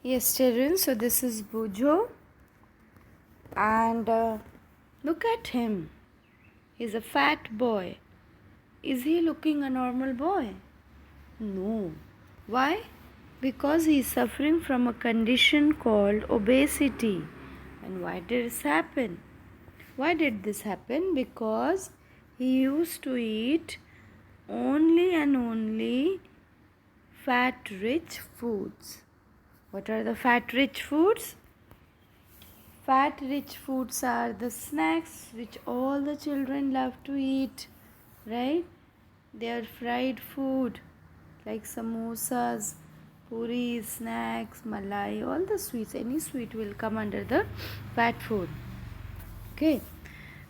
Yes, children, so this is Bujo, and look at him. He's a fat boy. Is he looking a normal boy? No. Why? Because he is suffering from a condition called obesity. And why did this happen? Why did this happen? Because he used to eat only and only fat rich foods. What are the fat rich foods? Fat rich foods are the snacks which all the children love to eat, right? They are fried food like samosas, puris, snacks, malai, all the sweets. Any sweet will come under the fat food. Okay,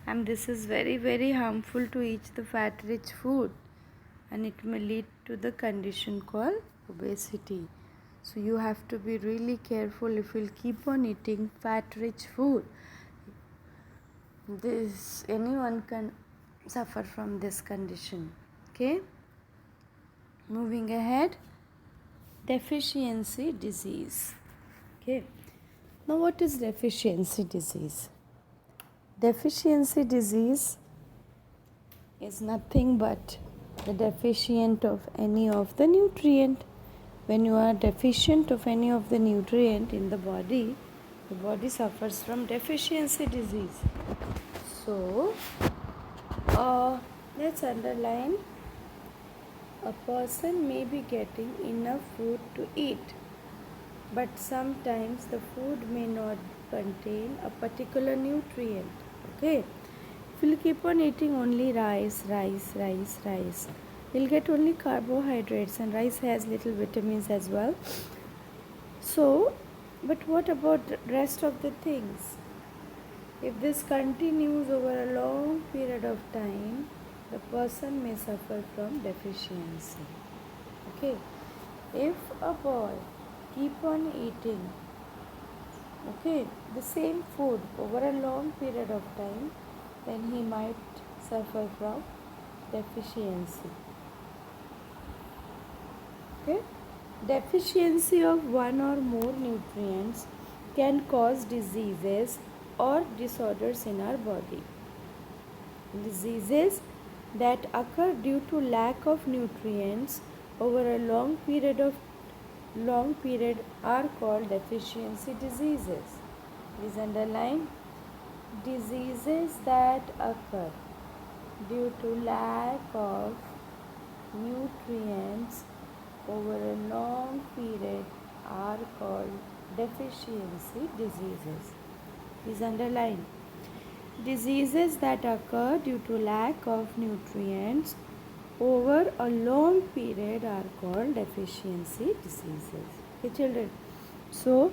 and this is very, very harmful to eat the fat rich food, and it may lead to the condition called obesity. So you have to be really careful if you'll keep on eating fat rich food. This anyone can suffer from this condition. Okay, moving ahead, deficiency disease. Okay, now what is deficiency disease? Deficiency disease is nothing but the deficient of any of the nutrient. When you are deficient of any of the nutrient in the body suffers from deficiency disease. So let's underline, a person may be getting enough food to eat, but sometimes the food may not contain a particular nutrient. Okay, if you'll keep on eating only rice, you'll get only carbohydrates, and rice has little vitamins as well. So, but what about the rest of the things? If this continues over a long period of time, the person may suffer from deficiency. Okay, if a boy keep on eating the same food over a long period of time, then he might suffer from deficiency. Okay, deficiency of one or more nutrients can cause diseases or disorders in our body. Diseases that occur due to lack of nutrients over a long period are called deficiency diseases. Please underline, diseases that occur due to lack of nutrients over a long period are called deficiency diseases. Please underline, diseases that occur due to lack of nutrients over a long period are called deficiency diseases. Okay, children. So,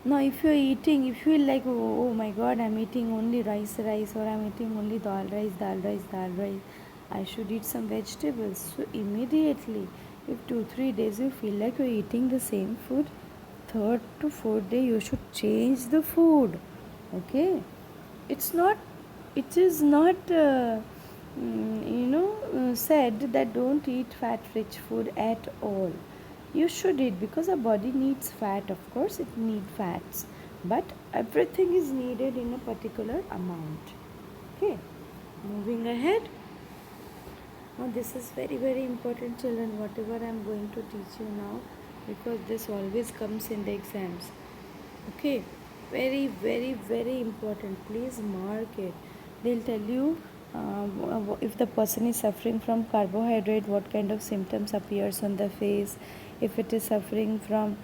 now if you are eating, if you feel like, oh my god, I'm eating only rice, or I'm eating only dal rice, I should eat some vegetables. So, immediately, if 2-3 days you feel like you're eating the same food, third to fourth day you should change the food. Okay, it is not said that don't eat fat rich food at all. You should eat, because our body needs fat. Of course it needs fats, but everything is needed in a particular amount. Okay, moving ahead. Now this is very, very important, children, whatever I am going to teach you now, because this always comes in the exams. Okay, very, very, very important. Please mark it. They'll tell you if the person is suffering from carbohydrate, what kind of symptoms appears on the face. If it is suffering from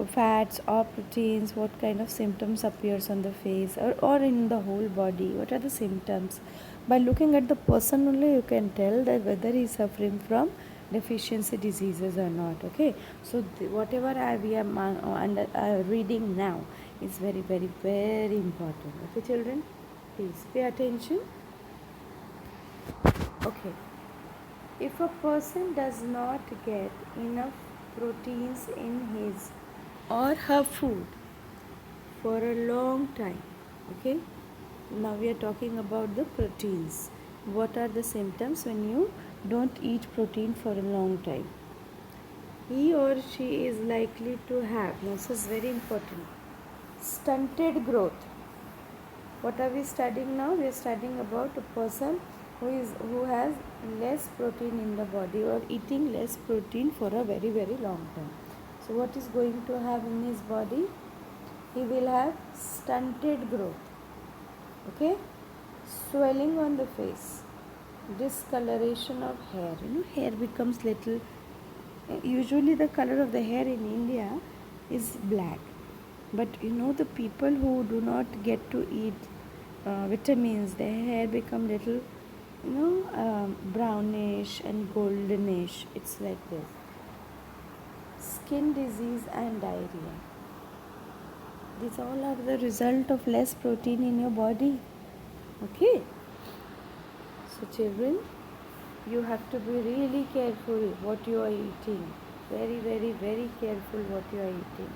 fats or proteins, what kind of symptoms appears on the face, or in the whole body, what are the symptoms. By looking at the person only, you can tell that whether he is suffering from deficiency diseases or not. Okay, so whatever we are reading now is very, very, very important. Okay, children, please pay attention. Okay, if a person does not get enough proteins in his or her food for a long time, okay, now we are talking about the proteins. What are the symptoms when you don't eat protein for a long time? he or she is likely to have, this is very important, stunted growth. What are we studying now? We are studying about a person who has less protein in the body or eating less protein for a very very long time. So what is going to have in his body? He will have stunted growth. Okay, swelling on the face, discoloration of hair. Hair becomes little. Usually the color of the hair in India is black, but the people who do not get to eat vitamins, their hair become little brownish and goldenish. It's like this. Skin disease and diarrhea, these all are the result of less protein in your body. Okay, so children, you have to be really careful what you are eating. Very very very careful what you are eating.